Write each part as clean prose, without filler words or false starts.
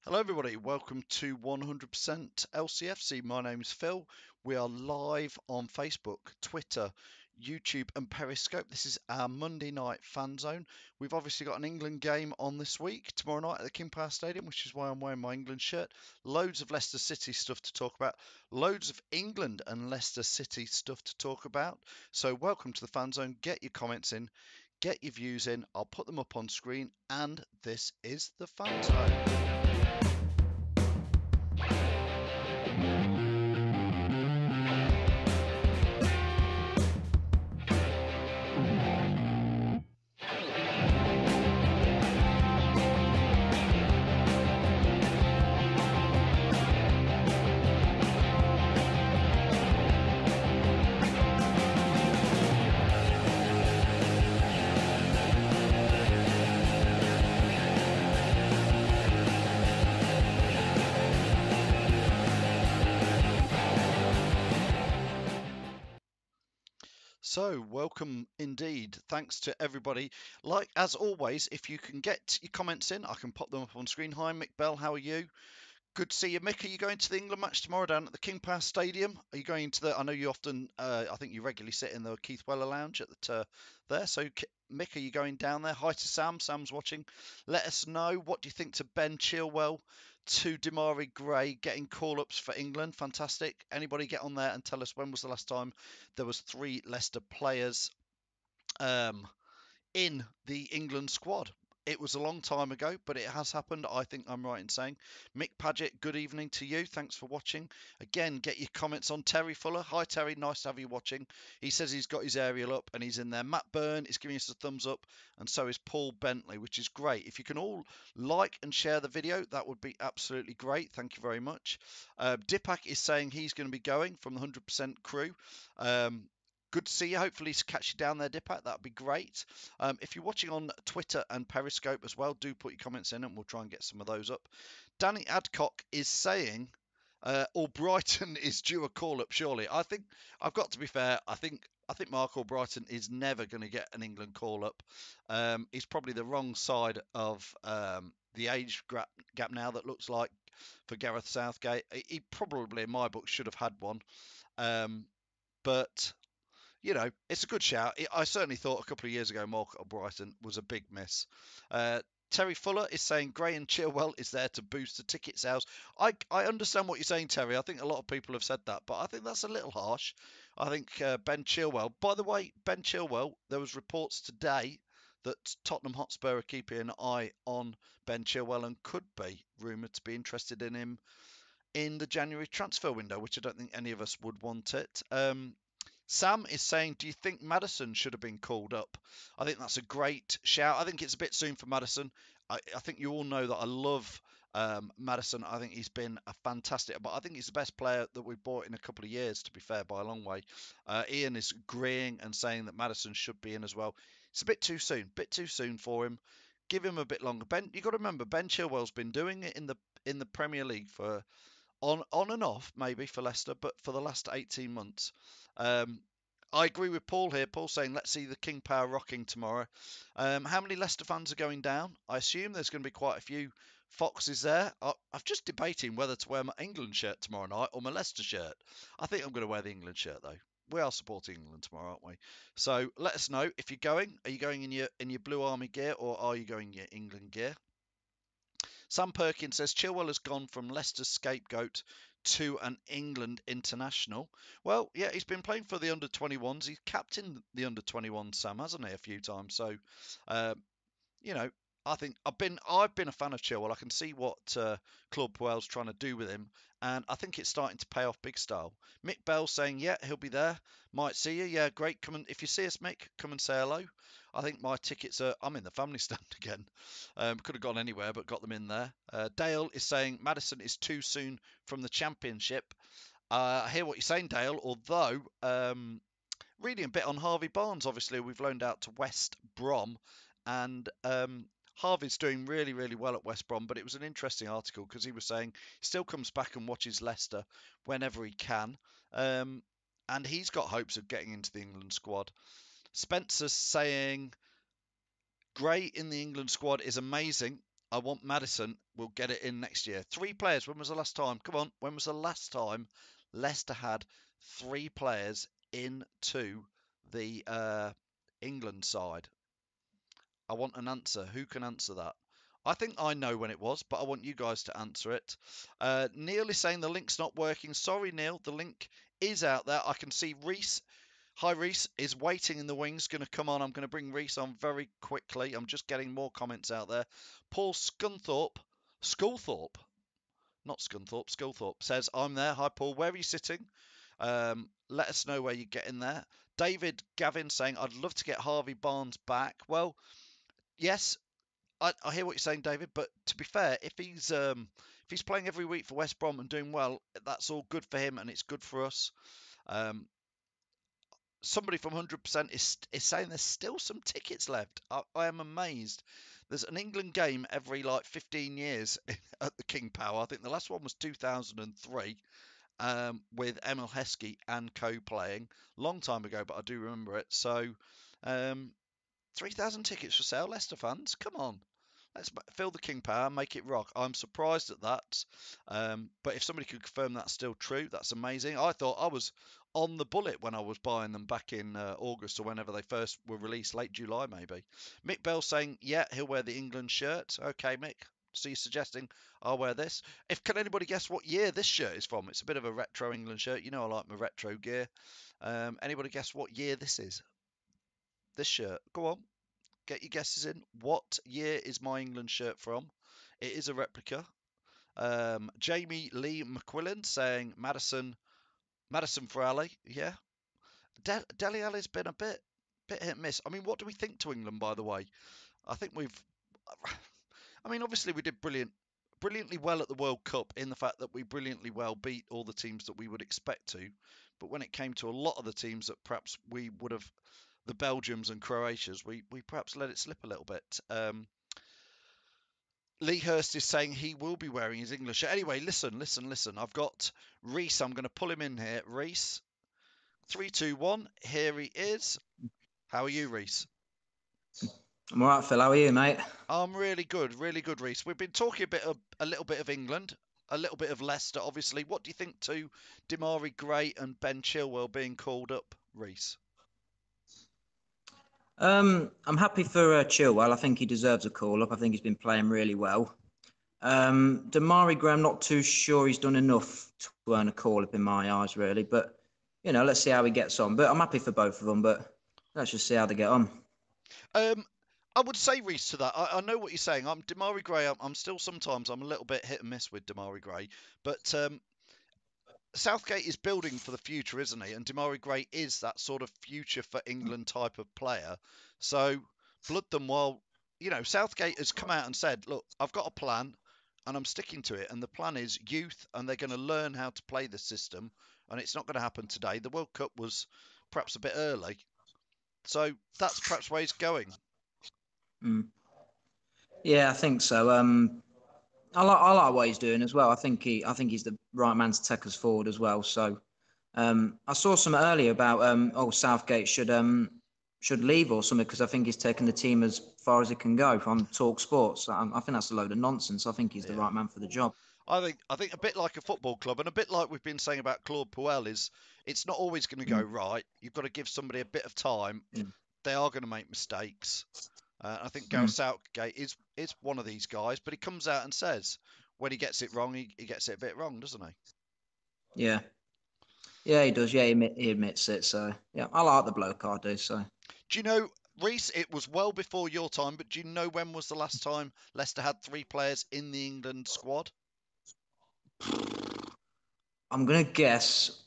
Hello, everybody. Welcome to 100% LCFC. My name's Phil. We are live on Facebook, Twitter, YouTube, and Periscope. This is our Monday night fan zone. We've obviously got an England game on this week, tomorrow night at the King Power Stadium, which is why I'm wearing my England shirt. Loads of Leicester City stuff to talk about, loads of England and Leicester City stuff to talk about. So, welcome to the fan zone. Get your comments in, get your views in. I'll put them up on screen, and this is the fan zone. So, welcome indeed. Thanks to everybody. Like as always, if you can get your comments in, I can pop them up on screen. Hi, Mick Bell. How are you? Good to see you, Mick. Are you going to the England match tomorrow down at the King Power Stadium? Are you going to the? I know you often. I think you regularly sit in the Keith Weller Lounge at the there. So, Mick, are you going down there? Hi to Sam. Sam's watching. Let us know. What do you think to Ben Chilwell, to Damari Gray getting call-ups for England? Fantastic. Anybody get on there and tell us when was the last time there was 3 Leicester players in the England squad? It was a long time ago, but it has happened. I think I'm right in saying. Mick Paget, good evening to you. Thanks for watching. Again, get your comments on Terry Fuller. Hi, Terry. Nice to have you watching. He says he's got his aerial up and he's in there. Matt Byrne is giving us a thumbs up, and so is Paul Bentley, which is great. If you can all like and share the video, that would be absolutely great. Thank you very much. Dipak is saying he's going to be going from the 100% crew. Good to see you. Hopefully to catch you down there, Dipak. That'd be great. If you're watching on Twitter and Periscope as well, do put your comments in and we'll try and get some of those up. Danny Adcock is saying, Albrighton is due a call-up, surely. I think, I've got to be fair, I think Mark Albrighton is never going to get an England call-up. He's probably the wrong side of the age gap now that looks like for Gareth Southgate. He probably, in my book, should have had one. But you know, it's a good shout. I certainly thought a couple of years ago Mark Albrighton was a big miss. Terry Fuller is saying Gray and Chilwell is there to boost the ticket sales. I understand what you're saying, Terry. I think a lot of people have said that, but I think that's a little harsh. I think Ben Chilwell, by the way, Ben Chilwell, there was reports today that Tottenham Hotspur are keeping an eye on Ben Chilwell and could be rumoured to be interested in him in the January transfer window, which I don't think any of us would want it. Sam is saying, do you think Maddison should have been called up? I think that's a great shout. I think it's a bit soon for Maddison. I think you all know that I love Maddison. I think he's been a fantastic, but I think he's the best player that we've bought in a couple of years, to be fair, by a long way. Ian is agreeing and saying that Maddison should be in as well. It's a bit too soon for him. Give him a bit longer. Ben, you got to remember, Ben Chilwell's been doing it in the Premier League for on and off, maybe for Leicester, but for the last 18 months. I agree with Paul here. Paul saying, let's see the King Power rocking tomorrow. How many Leicester fans are going down? I assume there's going to be quite a few Foxes there. I'm just debating whether to wear my England shirt tomorrow night or my Leicester shirt. I think I'm going to wear the England shirt, though. We are supporting England tomorrow, aren't we? So let us know if you're going. Are you going in your Blue Army gear or are you going in your England gear? Sam Perkins says Chilwell has gone from Leicester's scapegoat to an England international. Well, yeah, he's been playing for the under-21s. He's captained the under-21s, Sam, hasn't he, a few times? So, you know, I think I've been a fan of Chilwell. I can see what Claude Puel's trying to do with him, and I think it's starting to pay off big style. Mick Bell saying, yeah, he'll be there. Might see you. Yeah, great. Come and if you see us, Mick, come and say hello. I think my tickets are. I'm in the family stand again. Could have gone anywhere, but got them in there. Dale is saying Maddison is too soon from the Championship. I hear what you're saying, Dale. Although reading a bit on Harvey Barnes, obviously we've loaned out to West Brom, and Harvey's doing really, really well at West Brom, but it was an interesting article because he was saying he still comes back and watches Leicester whenever he can, and he's got hopes of getting into the England squad. Spencer's saying Gray in the England squad is amazing. I want Maddison. We'll get it in next year. 3 players. When was the last time? Come on. When was the last time Leicester had 3 players into the England side? I want an answer. Who can answer that? I think I know when it was, but I want you guys to answer it. Neil is saying the link's not working. Sorry, Neil. The link is out there. I can see Reese. Hi, Reese is waiting in the wings. Going to come on. I'm going to bring Reese on very quickly. I'm just getting more comments out there. Paul Schoolthorpe, not Scunthorpe, Schoolthorpe says, I'm there. Hi, Paul. Where are you sitting? Let us know where you get in there. David Gavin saying, I'd love to get Harvey Barnes back. Well, yes, I hear what you're saying, David. But to be fair, if he's playing every week for West Brom and doing well, that's all good for him and it's good for us. Somebody from 100% is saying there's still some tickets left. I am amazed. There's an England game every like 15 years at the King Power. I think the last one was 2003 with Emil Heskey and co playing. Long time ago, but I do remember it. So 3,000 tickets for sale, Leicester fans. Come on. Let's fill the King Power, make it rock. I'm surprised at that. But if somebody could confirm that's still true, that's amazing. I thought I was on the bullet when I was buying them back in August or whenever they first were released, late July maybe. Mick Bell saying, yeah, he'll wear the England shirt. Okay, Mick. So you're suggesting I'll wear this. Can anybody guess what year this shirt is from? It's a bit of a retro England shirt. You know I like my retro gear. Anybody guess what year this is? This shirt. Go on. Get your guesses in. What year is my England shirt from? It is a replica. Jamie Lee McQuillan saying Madison for Ali. Yeah. Dele Alli's been a bit hit and miss. I mean, what do we think to England, by the way? I think I mean, obviously we did brilliantly well at the World Cup in the fact that we brilliantly well beat all the teams that we would expect to. But when it came to a lot of the teams that perhaps we would have, the Belgiums and Croatias, we perhaps let it slip a little bit. Lee Hurst is saying he will be wearing his English shirt. Anyway, listen. I've got Reese. I'm going to pull him in here. Reese, 3, 2, 1. Here he is. How are you, Reese? I'm all right, Phil. How are you, mate? I'm really good, Reese. We've been talking a little bit of England, a little bit of Leicester, obviously. What do you think to Demarai Gray and Ben Chilwell being called up, Reese? I'm happy for Chilwell. I think he deserves a call-up. I think he's been playing really well. Demarai Gray, I'm not too sure he's done enough to earn a call-up in my eyes, really. But, let's see how he gets on. But I'm happy for both of them, but let's just see how they get on. I would say, Reese, to that. I know what you're saying. I'm Demarai Gray. I'm still sometimes I'm a little bit hit and miss with Demarai Gray, but Southgate is building for the future, isn't he? And Demarai Gray is that sort of future for England type of player. So blood them while Southgate has come out and said, "Look, I've got a plan, and I'm sticking to it. And the plan is youth, and they're going to learn how to play the system. And it's not going to happen today. The World Cup was perhaps a bit early, so that's perhaps where he's going." Mm. Yeah, I think so. I like what he's doing as well. I think he's the right man to take us forward as well. So I saw some earlier about Southgate should leave or something because I think he's taken the team as far as it can go on Talk Sports. I think that's a load of nonsense. I think he's the Yeah. right man for the job. I think a bit like a football club, and a bit like we've been saying about Claude Puel, is it's not always going to go right. You've got to give somebody a bit of time. Mm. They are going to make mistakes. I think Gareth Mm. Southgate is one of these guys, but he comes out and says when he gets it wrong, he gets it a bit wrong, doesn't he? Yeah, yeah, he does. Yeah, he admits it. So yeah, I like the bloke. I do. So Do you know, Reese? It was well before your time, but do you know when was the last time Leicester had 3 players in the England squad? I'm gonna guess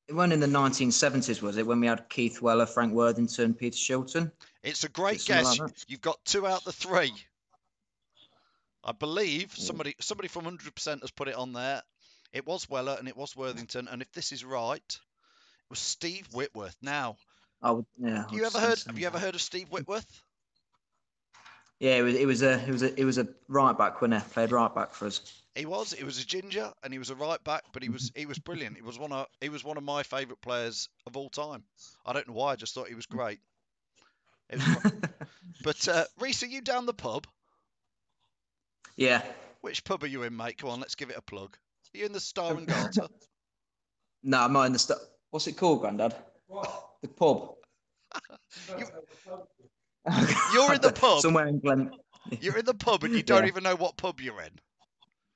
it wasn't in the 1970s, was it? When we had Keith Weller, Frank Worthington, Peter Shilton. It's a Is it great something like guess. that? You've got 2 out of the 3. I believe Mm. somebody from 100% has put it on there. It was Weller and it was Worthington, and if this is right, it was Steve Whitworth. Now, Yeah, I you was ever just going heard? to Have say you ever that. heard of Steve Whitworth? Yeah, it was a right back when he played right back for us. He was a ginger and he was a right back, but he was brilliant. He was one of my favourite players of all time. I don't know why, I just thought he was great. It was, but Reese, are you down the pub? Yeah. Which pub are you in, mate? Come on, let's give it a plug. Are you in the Star and Garter? No, I'm not in the stuff. What's it called, Grandad? The pub. You, you're in the pub. Somewhere in Glen. You're in the pub and you don't Yeah. even know what pub you're in.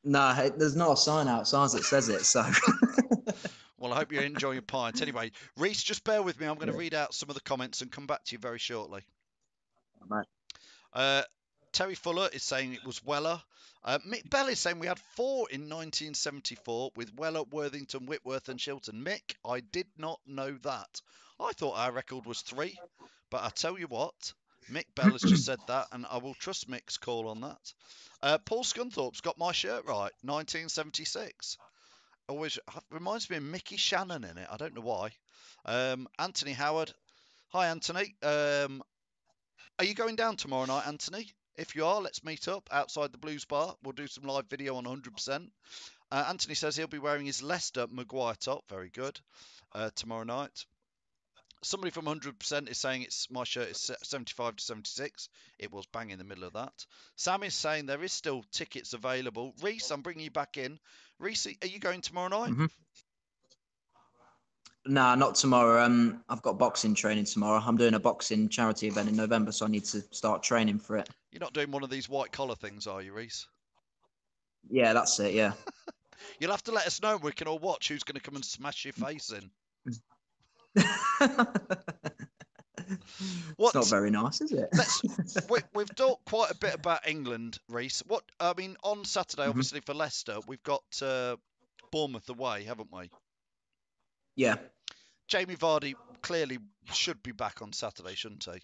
No, there's not a sign outside that says it. So. Well, I hope you're enjoying your pint. Anyway, Reese, just bear with me. I'm going to read out some of the comments and come back to you very shortly. Right. Uh, Terry Fuller is saying it was Weller. Mick Bell is saying we had 4 in 1974 with Weller, Worthington, Whitworth, and Shilton. Mick, I did not know that. I thought our record was 3, but I tell you what, Mick Bell has just said that, and I will trust Mick's call on that. Paul Scunthorpe's got my shirt right, 1976. Always reminds me of Mickey Shannon in it. I don't know why. Anthony Howard. Hi, Anthony. Are you going down tomorrow night, Anthony? If you are, let's meet up outside the Blues Bar. We'll do some live video on 100%. Anthony says he'll be wearing his Leicester Maguire top. Very good. Tomorrow night. Somebody from 100% is saying my shirt is 75 to 76. It was bang in the middle of that. Sam is saying there is still tickets available. Reese, I'm bringing you back in. Reese, are you going tomorrow night? Mm-hmm. Nah, not tomorrow. I've got boxing training tomorrow. I'm doing a boxing charity event in November, so I need to start training for it. You're not doing one of these white collar things, are you, Reese? Yeah, that's it. Yeah. You'll have to let us know and we can all watch who's going to come and smash your face in. It's not very nice, is it? We've talked quite a bit about England, Reese. On Saturday, Mm-hmm. obviously for Leicester, we've got Bournemouth away, haven't we? Yeah. Jamie Vardy clearly should be back on Saturday, shouldn't he?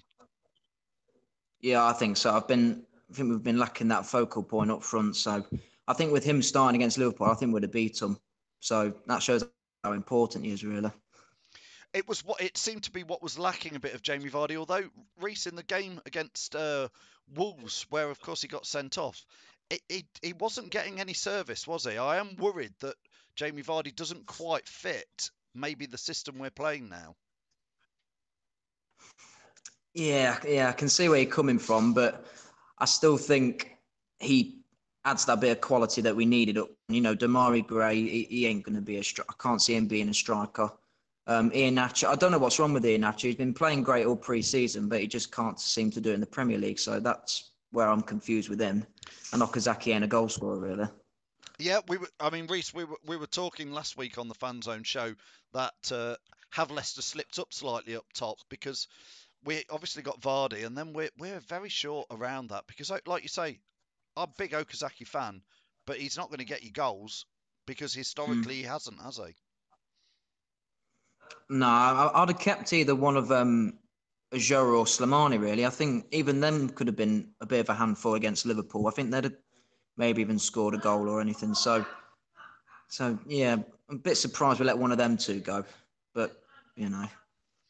Yeah, I think so. I think we've been lacking that focal point up front. So I think with him starting against Liverpool, I think we'd have beat them. So that shows how important he is, really. It seemed to be what was lacking a bit of Jamie Vardy. Although Reese in the game against Wolves, where of course he got sent off, he wasn't getting any service, was he? I am worried that Jamie Vardy doesn't quite fit maybe the system we're playing now. Yeah, I can see where you're coming from, but I still think he adds that bit of quality that we needed. Damari Gray, he ain't going to be I can't see him being a striker. Iheanacho, I don't know what's wrong with Iheanacho. He's been playing great all pre-season, but he just can't seem to do it in the Premier League. So that's where I'm confused with him. And Okazaki ain't a goal scorer, really. Yeah, Reese, we were talking last week on the Fan Zone show that have Leicester slipped up slightly up top because we obviously got Vardy, and then we're very short around that because, like you say, I'm a big Okazaki fan, but he's not going to get you goals because historically he hasn't, has he? No, I'd have kept either one of Ajura or Slimani, really. I think even them could have been a bit of a handful against Liverpool. I think they'd have maybe even scored a goal or anything. So yeah, I'm a bit surprised we let one of them two go. But,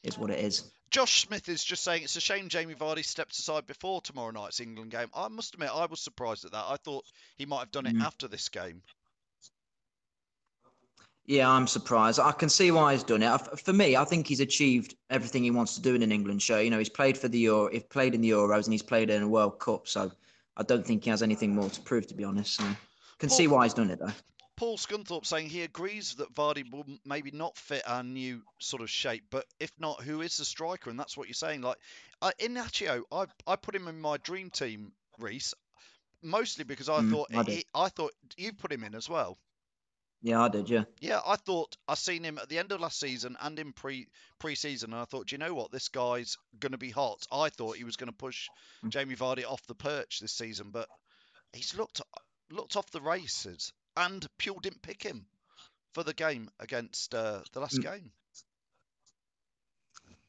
is what it is. Josh Smith is just saying it's a shame Jamie Vardy stepped aside before tomorrow night's England game. I must admit, I was surprised at that. I thought he might have done it after this game. Yeah, I'm surprised. I can see why he's done it. For me, I think he's achieved everything he wants to do in an England shirt. He's played for the Euro, he's played in the Euros, and he's played in a World Cup. So I don't think he has anything more to prove, to be honest. So can see why he's done it, though. Paul Scunthorpe saying he agrees that Vardy will maybe not fit our new sort of shape, but if not, who is the striker? And that's what you're saying. Like Iheanacho, I put him in my dream team, Reese, mostly because I thought I thought you put him in as well. Yeah, I did. Yeah. Yeah, I thought I seen him at the end of last season and in pre-season, and I thought, do you know what, this guy's going to be hot. I thought he was going to push Jamie Vardy off the perch this season, but he's looked off the races, and Puel didn't pick him for the game against the last game.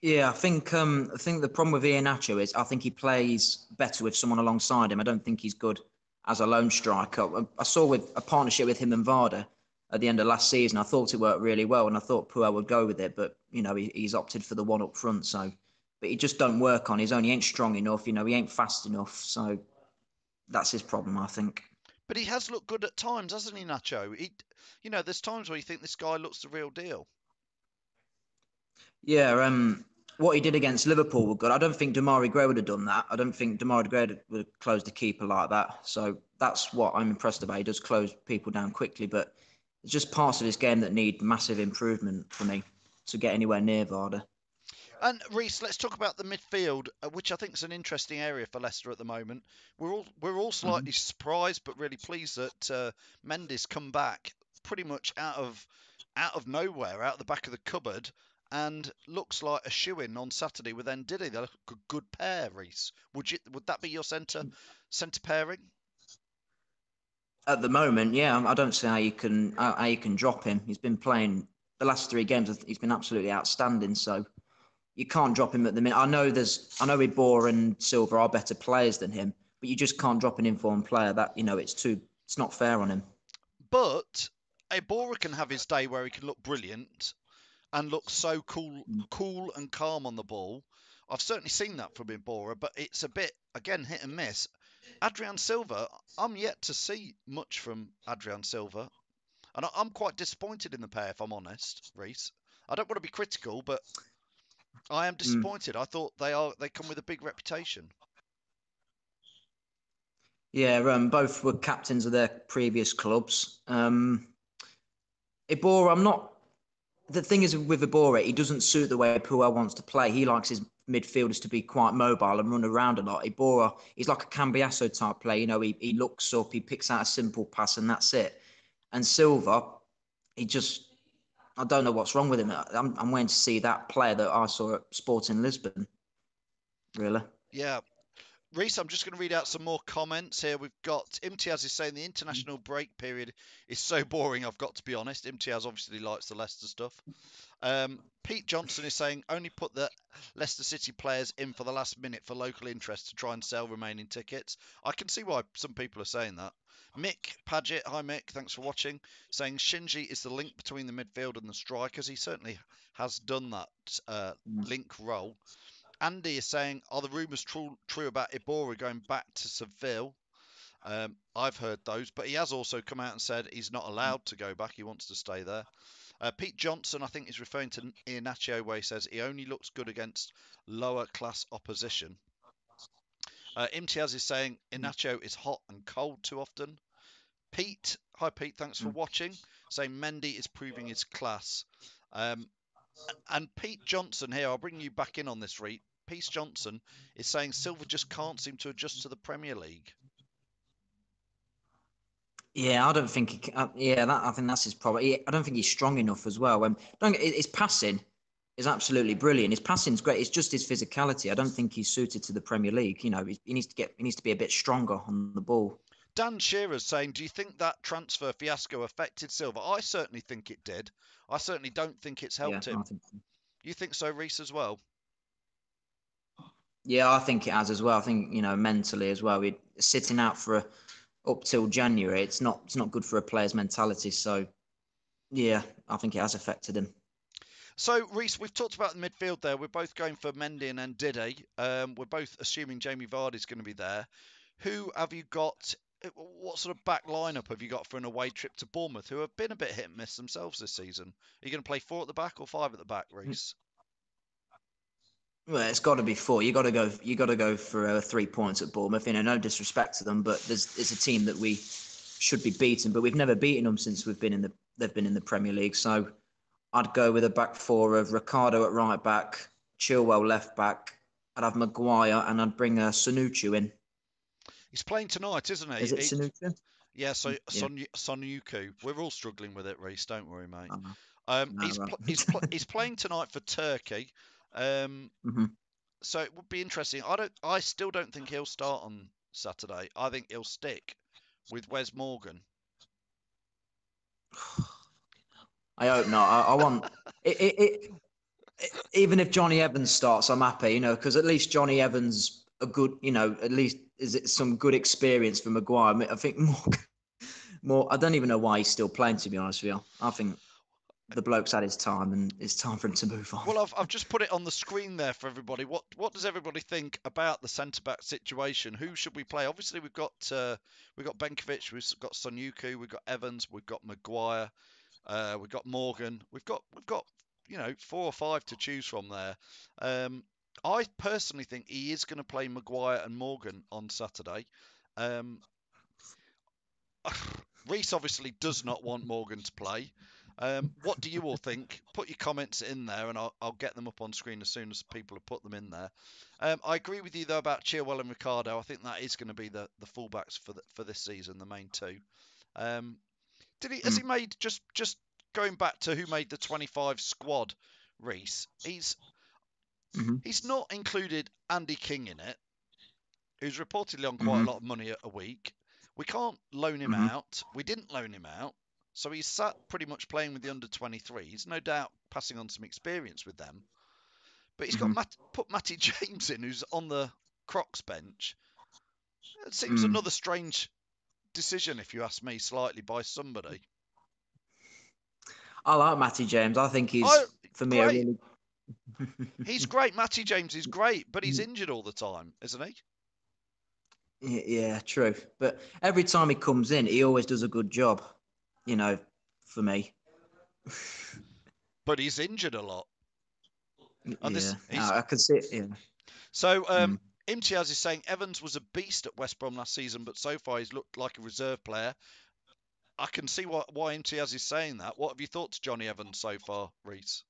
Yeah, I think the problem with Iheanacho is I think he plays better with someone alongside him. I don't think he's good as a lone striker. I saw with a partnership with him and Varda at the end of last season. I thought it worked really well, and I thought Puel would go with it, but he's opted for the one up front. So, but he just don't work on his own. He ain't strong enough. He ain't fast enough. So that's his problem, I think. But he has looked good at times, hasn't he, Nacho? There's times where you think this guy looks the real deal. Yeah. what he did against Liverpool was good. I don't think Damari Gray would have done that. I don't think Damari Gray would have closed the keeper like that. So that's what I'm impressed about. He does close people down quickly, but it's just parts of this game that need massive improvement for me to get anywhere near Varda. And Reece, let's talk about the midfield, which I think is an interesting area for Leicester at the moment. We're all Mm-hmm. slightly surprised, but really pleased that Mendy's come back pretty much out of nowhere, out the back of the cupboard, and looks like a shoe-in on Saturday with Ndidi. They look a good pair, Reece. Would that be your centre pairing? At the moment, yeah, I don't see how you can drop him. He's been playing the last 3 games. He's been absolutely outstanding. So you can't drop him at the minute. I know Ibora and Silva are better players than him, but you just can't drop an informed player. That it's not fair on him. But Ebora can have his day where he can look brilliant and looks so cool and calm on the ball. I've certainly seen that from Ibora, but it's a bit again hit and miss. Adrian Silva, I'm yet to see much from Adrian Silva, and I'm quite disappointed in the pair, if I'm honest, Reece. I don't want to be critical, but I am Mm. disappointed. I thought they come with a big reputation. Yeah, both were captains of their previous clubs. Ibora, I'm not. The thing is with Ibora, he doesn't suit the way Puel wants to play. He likes his midfielders to be quite mobile and run around a lot. Ibora, he's like a Cambiasso type player. He looks up, he picks out a simple pass, and that's it. And Silva, he just, I don't know what's wrong with him. I'm waiting to see that player that I saw at Sporting Lisbon, really. Yeah, Reece, I'm just going to read out some more comments here. We've got Imtiaz is saying the international break period is so boring, I've got to be honest. Imtiaz obviously likes the Leicester stuff. Pete Johnson is saying only put the Leicester City players in for the last minute for local interest to try and sell remaining tickets. I can see why some people are saying that. Mick Paget, hi Mick, thanks for watching, saying Shinji is the link between the midfield and the strikers. He certainly has done that link role. Andy is saying, are the rumours true about Ibora going back to Seville? I've heard those, but he has also come out and said he's not allowed to go back. He wants to stay there. Pete Johnson, I think, is referring to Iheanacho, where he says he only looks good against lower class opposition. Imtiaz is saying Iheanacho is hot and cold too often. Pete, hi Pete, thanks for watching. Saying Mendy is proving his class. Um, and Pete Johnson here, I'll bring you back in on this, Reed. Pete Johnson is saying Silva just can't seem to adjust to the Premier League. Yeah, I don't think. I think that's his problem. I don't think he's strong enough as well. His passing is absolutely brilliant. His passing's great. It's just his physicality. I don't think he's suited to the Premier League. He needs to be a bit stronger on the ball. Dan Shearer's saying, do you think that transfer fiasco affected Silva? I certainly think it did. I certainly don't think it's Yeah, helped him. I think. You think so, Reece, as well? Yeah, I think it has as well. I think mentally as well. We're sitting out for up till January. It's not good for a player's mentality. So yeah, I think it has affected him. So, Reece, we've talked about the midfield there. We're both going for Mendy and Ndidi. We're both assuming Jamie Vardy's going to be there. Who have you got? What sort of back lineup have you got for an away trip to Bournemouth, who have been a bit hit and miss themselves this season? Are you going to play 4 at the back or 5 at the back, Reece? Well, it's got to be 4. You got to go. You got to go for 3 points at Bournemouth. No disrespect to them, but it's a team that we should be beaten, but we've never beaten them since they've been in the Premier League. So I'd go with a back 4 of Ricardo at right back, Chilwell left back. I'd have Maguire and I'd bring Sanucci in. He's playing tonight, isn't Is he? it Sanucci? Yeah, so Yeah. Sonyuku. We're all struggling with it, Reece. Don't worry, mate. Oh, He's right. he's playing tonight for Turkey. Mm-hmm. So it would be interesting. I still don't think he'll start on Saturday. I think he'll stick with Wes Morgan. I hope not. I want it, even if Johnny Evans starts, I'm happy, because at least Johnny Evans a good, at least is it some good experience for Maguire. I think more. I don't even know why he's still playing. To be honest with you, I think the bloke's had his time, and it's time for him to move on. Well, I've just put it on the screen there for everybody. What does everybody think about the centre back situation? Who should we play? Obviously, we've got Benkovic, we've got Sonyuku, we've got Evans, we've got Maguire, we've got Morgan, we've got 4 or 5 to choose from there. I personally think he is going to play Maguire and Morgan on Saturday. Um, Reese obviously does not want Morgan to play. What do you all think? Put your comments in there, and I'll get them up on screen as soon as people have put them in there. I agree with you though about Chilwell and Ricardo. I think that is going to be the fullbacks for this season, the main two. Um, has he made just going back to who made the 25 squad? Reese, Mm-hmm. he's not included Andy King in it, who's reportedly on quite a Mm-hmm. lot of money a week. We can't loan him Mm-hmm. out. We didn't loan him out. So he's sat pretty much playing with the under 23s, no doubt passing on some experience with them. But he's got Mm-hmm. put Matty James in, who's on the Crocs bench. It seems Mm. another strange decision, if you ask me, slightly by somebody. I like Matty James. I think Oh, he's, for me, a great. really. He's great. Matty James is great, but he's injured all the time, isn't he? Yeah, true. But every time he comes in, he always does a good job, you know, for me. But he's injured a lot. And this Yeah, he's I can see it. Yeah. so Mm. Imtiaz is saying Evans was a beast at West Brom last season, but so far he's looked like a reserve player. I can see why Imtiaz is saying that. What have you thought to Johnny Evans so far, Reese?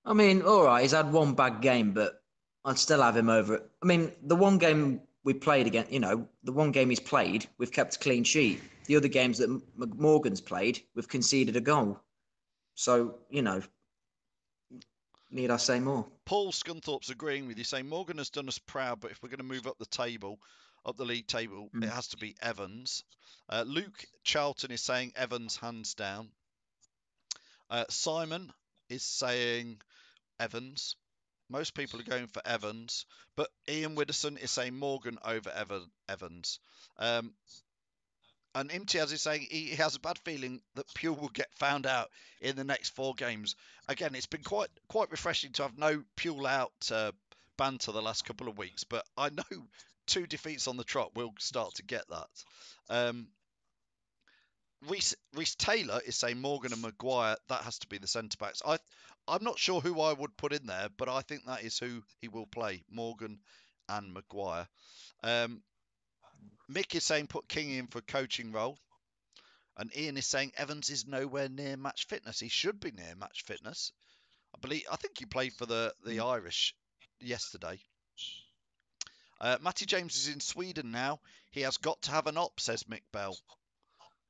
I mean, all right, he's had one bad game, but I'd still have him over it. I mean, the one game we played again, the one game he's played, we've kept a clean sheet. The other games that Morgan's played, we've conceded a goal. So, need I say more? Paul Scunthorpe's agreeing with you, saying Morgan has done us proud, but if we're going to move up the league table, it Mm. has to be Evans. Luke Charlton is saying Evans hands down. Simon is saying Evans. Most people are going for Evans, but Ian Widdowson is saying Morgan over Evans. Um, and Imtiaz is saying he has a bad feeling that Pure will get found out in the next 4 games. Again, it's been quite refreshing to have no Pure out banter the last couple of weeks, but I know 2 defeats on the trot will start to get that. Um, Reece Taylor is saying Morgan and Maguire. That has to be the centre backs. I'm not sure who I would put in there, but I think that is who he will play: Morgan and Maguire. Um, Mick is saying put King in for a coaching role, and Ian is saying Evans is nowhere near match fitness. He should be near match fitness. I think he played for the Irish yesterday. Matty James is in Sweden now. He has got to have an op, says Mick Bell.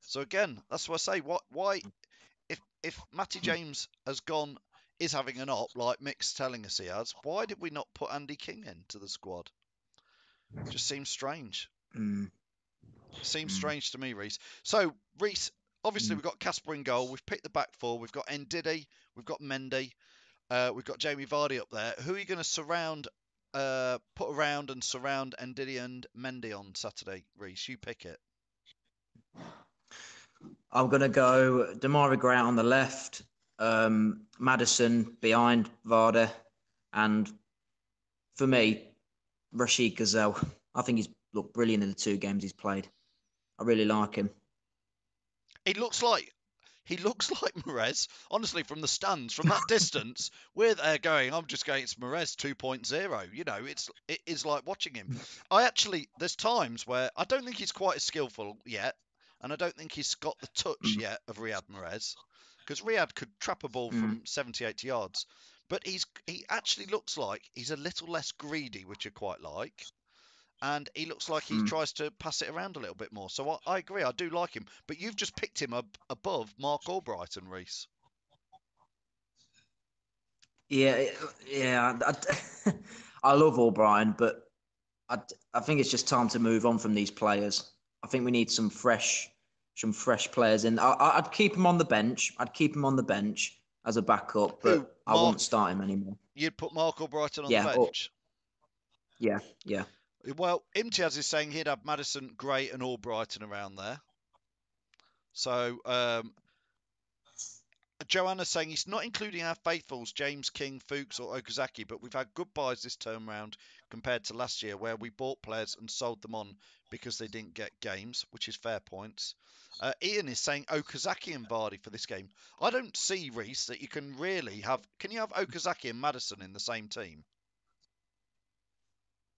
So again, that's what I say. Why if Matty James is having an op like Mick's telling us he has, why did we not put Andy King into the squad? Just seems strange. Mm. Seems Mm. strange to me, Reese. So Reese, obviously Mm. we've got Casper in goal. We've picked the back four. We've got Ndidi. We've got Mendy. We've got Jamie Vardy up there. Who are you going to put around and surround Ndidi and Mendy on Saturday, Reese? You pick it. I'm going to go Damari Gray on the left, Madison behind Varda, and for me, Rashid Gazelle. I think he's looked brilliant in the 2 games he's played. I really like him. He looks like Mahrez. Honestly, from the stands, from that distance, we're there going. I'm just going. It's Mahrez 2.0. It is like watching him. There's times where I don't think he's quite as skillful yet, and I don't think he's got the touch Mm. yet of Riyad Mahrez, because Riyad could trap a ball Mm. from 70, 80 yards. But he actually looks like he's a little less greedy, which I quite like, and he looks like he Mm. tries to pass it around a little bit more. So I agree, I do like him. But you've just picked him above Mark Albrighton, Reese. Yeah, yeah. I love O'Brien, but I, I think it's just time to move on from these players. I think we need some fresh players in. I'd keep him on the bench. I'd keep him on the bench as a backup, Who? but I wouldn't start him anymore. You'd put Mark Albrighton on the Yeah, or bench. yeah, yeah. Well, Imtiaz is saying he'd have Madison, Gray, and Albrighton around there. So Joanna's saying he's not including our faithfuls, James King, Fuchs, or Okazaki, but we've had good buys this term round. compared to last year, where we bought players and sold them on because they didn't get games, which is fair points. Ian is saying Okazaki and Vardy for this game. I don't see, Reese, that you can really have. Can you have Okazaki and Maddison in the same team?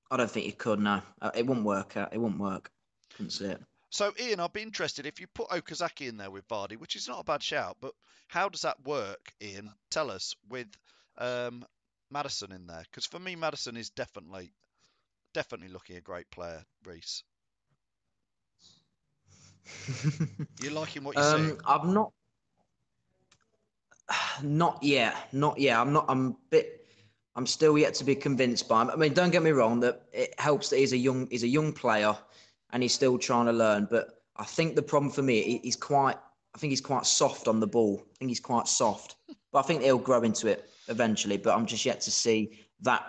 I don't think you could. No, it wouldn't work out. It wouldn't work. Couldn't see it. So, Ian, I'd be interested if you put Okazaki in there with Vardy, which is not a bad shout, but how does that work, Ian? Tell us with um, Maddison in there, because for me, Maddison is definitely looking a great player, Reese. You're liking what you're seeing? I'm not. Not yet. Not yet. I'm not. I'm a bit. I'm still yet to be convinced by him. I mean, don't get me wrong. That it helps that he's a young player, and he's still trying to learn. But I think the problem for me, he's quite. I think he's quite soft on the ball. I think he's quite soft. But I think he'll grow into it eventually. But I'm just yet to see that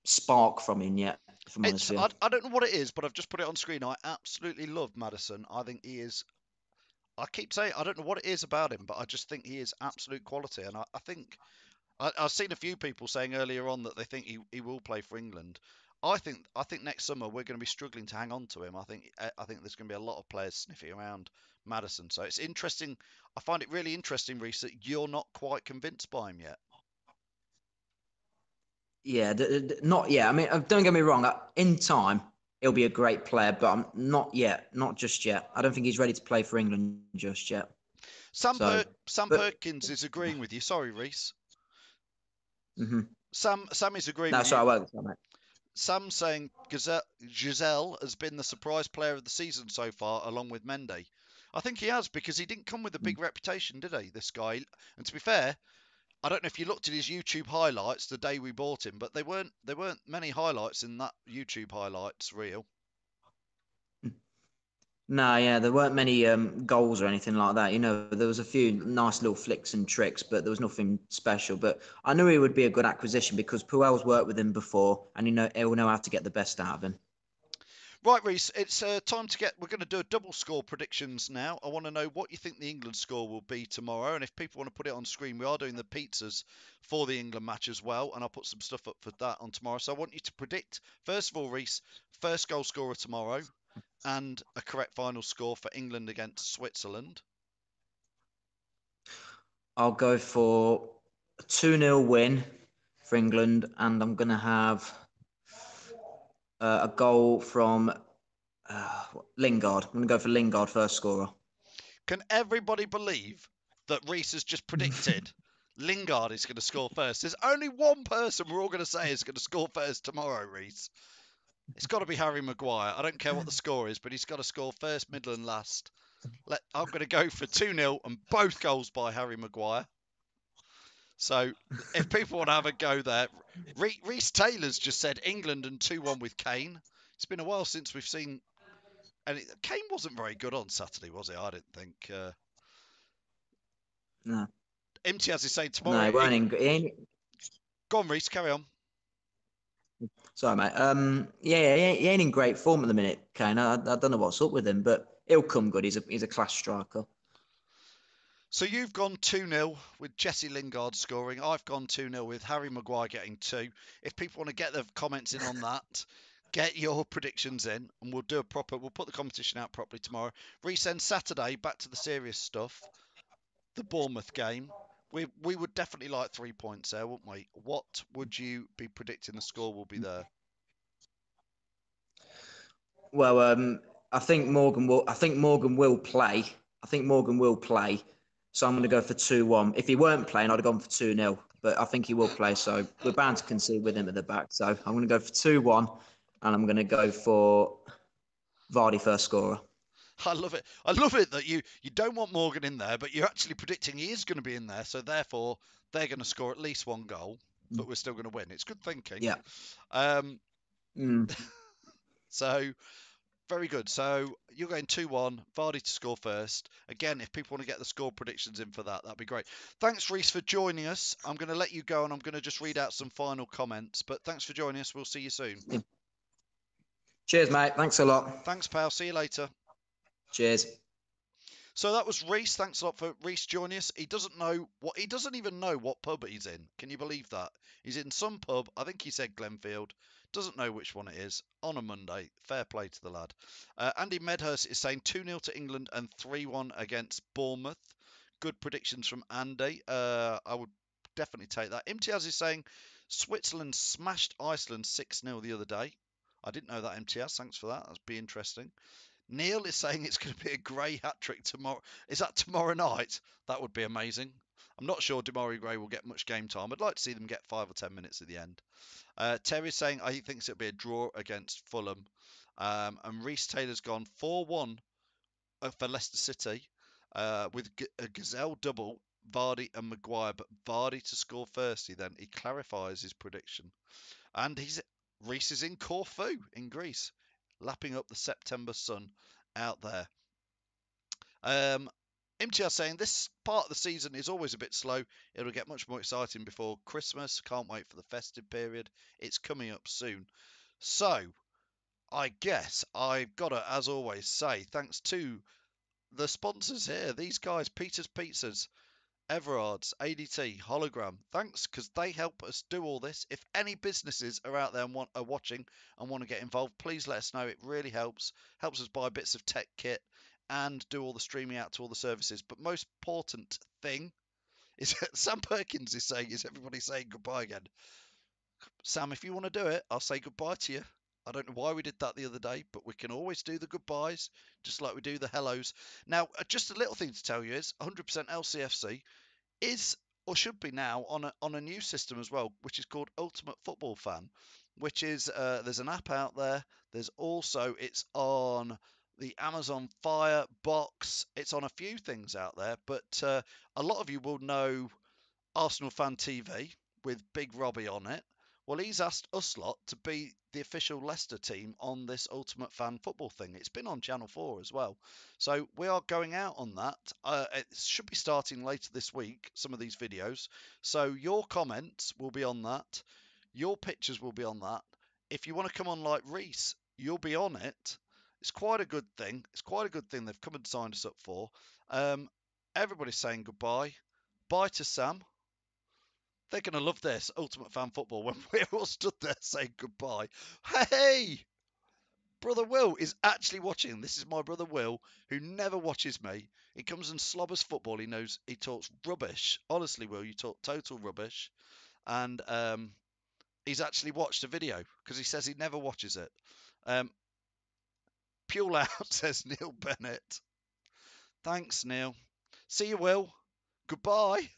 spark from him yet. If I'm honest It's with you. I don't know what it is, but I've just put it on screen. I absolutely love Maddison. I think he is. I keep saying I don't know what it is about him, but I just think he is absolute quality, and I think I've seen a few people saying earlier on that they think he will play for England. I think next summer we're going to be struggling to hang on to him. I think there's going to be a lot of players sniffing around Maddison. So it's interesting. I find it really interesting, Reece, that you're not quite convinced by him yet. Yeah, not yet. I mean, don't get me wrong. In time, he'll be a great player, but I'm not yet. Not just yet. I don't think he's ready to play for England just yet. So, Sam but Perkins is agreeing with you. Sorry, Reece. mm-hmm. Sam is agreeing No, with you. sorry, I won't. Mate. Sam's saying Giselle has been the surprise player of the season so far, along with Mendy. I think he has because he didn't come with a big reputation, did he? This guy. And to be fair, I don't know if you looked at his YouTube highlights the day we bought him, but there weren't many highlights in that YouTube highlights reel. No, yeah, there weren't many goals or anything like that. You know, there was a few nice little flicks and tricks, but there was nothing special. But I knew he would be a good acquisition because Puel's worked with him before, and he'll know how to get the best out of him. Right, Reese, it's time to get. We're going to do a double score predictions now. I want to know what you think the England score will be tomorrow, and if people want to put it on screen, we are doing the pizzas for the England match as well, and I'll put some stuff up for that on tomorrow. So I want you to predict, first of all, Reese, first goal scorer tomorrow, and a correct final score for England against Switzerland. I'll go for a 2-0 win for England, and I'm going to have a goal from Lingard. I'm going to go for Lingard first scorer. Can everybody believe that Reese has just predicted Lingard is going to score first? There's only one person we're all going to say is going to score first tomorrow, Reese. It's got to be Harry Maguire. I don't care what the score is, but he's got to score first, middle, and last. I'm going to go for 2-0 and both goals by Harry Maguire. So if people want to have a go there, Reece Taylor's just said England and 2-1 with Kane. It's been a while since we've seen. And Kane wasn't very good on Saturday, was he? I didn't think. No, Imtiaz is saying no, tomorrow. he ain't. Go on, Reece, carry on. Sorry, mate. Yeah, he ain't in great form at the minute, Kane. I don't know what's up with him, but he'll come good. He's a class striker. So you've gone 2-0 with Jesse Lingard scoring. I've gone 2-0 with Harry Maguire getting 2. If people want to get their comments in on that, get your predictions in and we'll put the competition out properly tomorrow. Resend Saturday, back to the serious stuff. The Bournemouth game. We would definitely like 3 points there, wouldn't we? What would you be predicting the score will be there? Well, I think Morgan will. I think Morgan will play. So I'm going to go for 2-1. If he weren't playing, I'd have gone for 2-0. But I think he will play. So we're bound to concede with him at the back. So I'm going to go for 2-1, and I'm going to go for Vardy first scorer. I love it. I love it that you don't want Morgan in there, but you're actually predicting he is going to be in there. So therefore, they're going to score at least one goal, but we're still going to win. It's good thinking. Yeah. So very good. So you're going 2-1, Vardy to score first. Again, if people want to get the score predictions in for that, that'd be great. Thanks, Reece, for joining us. I'm going to let you go and I'm going to just read out some final comments. But thanks for joining us. We'll see you soon. Yeah. Cheers, mate. Thanks a lot. Thanks, pal. See you later. Cheers. So that was Reece. Thanks a lot for Reece joining us. He doesn't even know what pub he's in. Can you believe that? He's in some pub. I think he said Glenfield. Doesn't know which one it is on a Monday. Fair play to the lad. Andy Medhurst is saying 2-0 to England and 3-1 against Bournemouth. Good predictions from Andy. I would definitely take that. Imtiaz is saying Switzerland smashed Iceland 6-0 the other day. I didn't know that, Imtiaz. Thanks for that. That'd be interesting. Neil is saying it's going to be a Gray hat trick tomorrow. Is that tomorrow night? That would be amazing. I'm not sure Demarai Gray will get much game time. I'd like to see them get 5 or 10 minutes at the end. Terry's saying he thinks it'll be a draw against Fulham. And Reece Taylor's gone 4-1 for Leicester City with a Gazelle double, Vardy and Maguire. But Vardy to score first, he clarifies his prediction. And Reece is in Corfu in Greece, lapping up the September sun out there. MTR saying this part of the season is always a bit slow. It'll get much more exciting before Christmas. Can't wait for the festive period. It's coming up soon. So, I guess I've got to, as always, say thanks to the sponsors here. These guys, Peter's Pizzas, Everard's, ADT, Hologram. Thanks, because they help us do all this. If any businesses are out there and are watching and want to get involved, please let us know. It really helps. Helps us buy bits of tech kit and do all the streaming out to all the services. But most important thing is Sam Perkins is saying, is everybody saying goodbye again? Sam, if you want to do it, I'll say goodbye to you. I don't know why we did that the other day, but we can always do the goodbyes, just like we do the hellos. Now, just a little thing to tell you is 100% LCFC is or should be now on a new system as well, which is called Ultimate Football Fan, which is there's an app out there. There's also it's on the Amazon Fire box. It's on a few things out there, but a lot of you will know Arsenal Fan TV with Big Robbie on it. Well, he's asked us lot to be the official Leicester team on this Ultimate Fan Football thing. It's been on Channel 4 as well. So we are going out on that. It should be starting later this week, some of these videos. So your comments will be on that. Your pictures will be on that. If you want to come on like Reece, you'll be on it. It's quite a good thing. It's quite a good thing they've come and signed us up for. Everybody's saying goodbye. Bye to Sam. They're going to love this Ultimate Fan Football when we're all stood there saying goodbye. Hey, brother Will is actually watching. This is my brother Will, who never watches me. He comes and slobbers football. He knows he talks rubbish. Honestly, Will, you talk total rubbish. And he's actually watched a video because he says he never watches it. Pule out, says Neil Bennett. Thanks, Neil. See you, Will. Goodbye.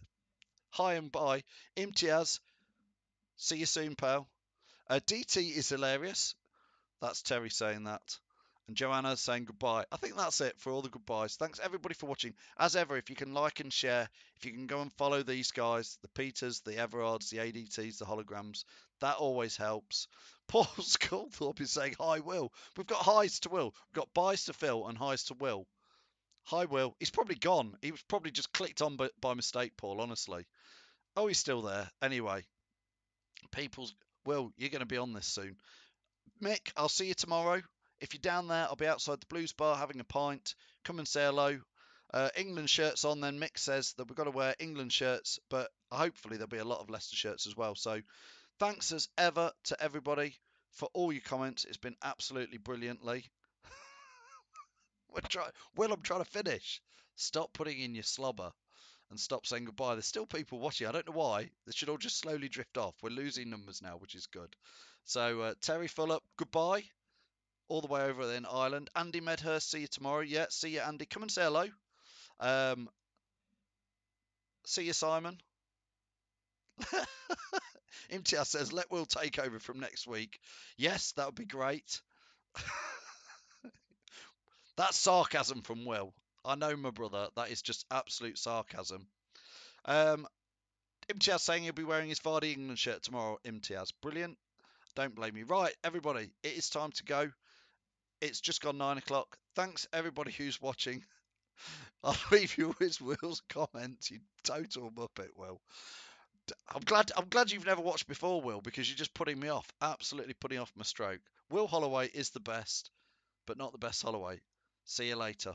Hi and bye. Imtiaz. See you soon, pal. DT is hilarious. That's Terry saying that. And Joanna saying goodbye. I think that's it for all the goodbyes. Thanks everybody for watching. As ever, if you can like and share, if you can go and follow these guys, the Peters, the Everards, the ADTs, the holograms, that always helps. Paul Sculthorpe is saying hi, Will. We've got highs to Will. We've got buys to Phil and highs to Will. Hi, Will. He's probably gone. He was probably just clicked on by mistake, Paul, honestly. Oh, he's still there. Anyway, Will, you're going to be on this soon. Mick, I'll see you tomorrow. If you're down there, I'll be outside the Blues Bar having a pint. Come and say hello. England shirts on, then Mick says that we've got to wear England shirts, but hopefully there'll be a lot of Leicester shirts as well. So thanks as ever to everybody for all your comments. It's been absolutely brilliantly. Will, I'm trying to finish. Stop putting in your slobber and stop saying goodbye. There's still people watching. I don't know why. They should all just slowly drift off. We're losing numbers now, which is good. So Terry Fulop, goodbye. All the way over in Ireland. Andy Medhurst, see you tomorrow. Yeah, see you, Andy. Come and say hello. See you, Simon. MTR says, let Will take over from next week. Yes, that would be great. That's sarcasm from Will. I know, my brother. That is just absolute sarcasm. Imtiaz saying he'll be wearing his Vardy England shirt tomorrow. Imtiaz, brilliant. Don't blame me. Right, everybody, it is time to go. It's just gone 9 o'clock. Thanks, everybody who's watching. I'll leave you with Will's comments. You total muppet, Will. I'm glad you've never watched before, Will, because you're just putting me off. Absolutely putting off my stroke. Will Holloway is the best, but not the best Holloway. See you later.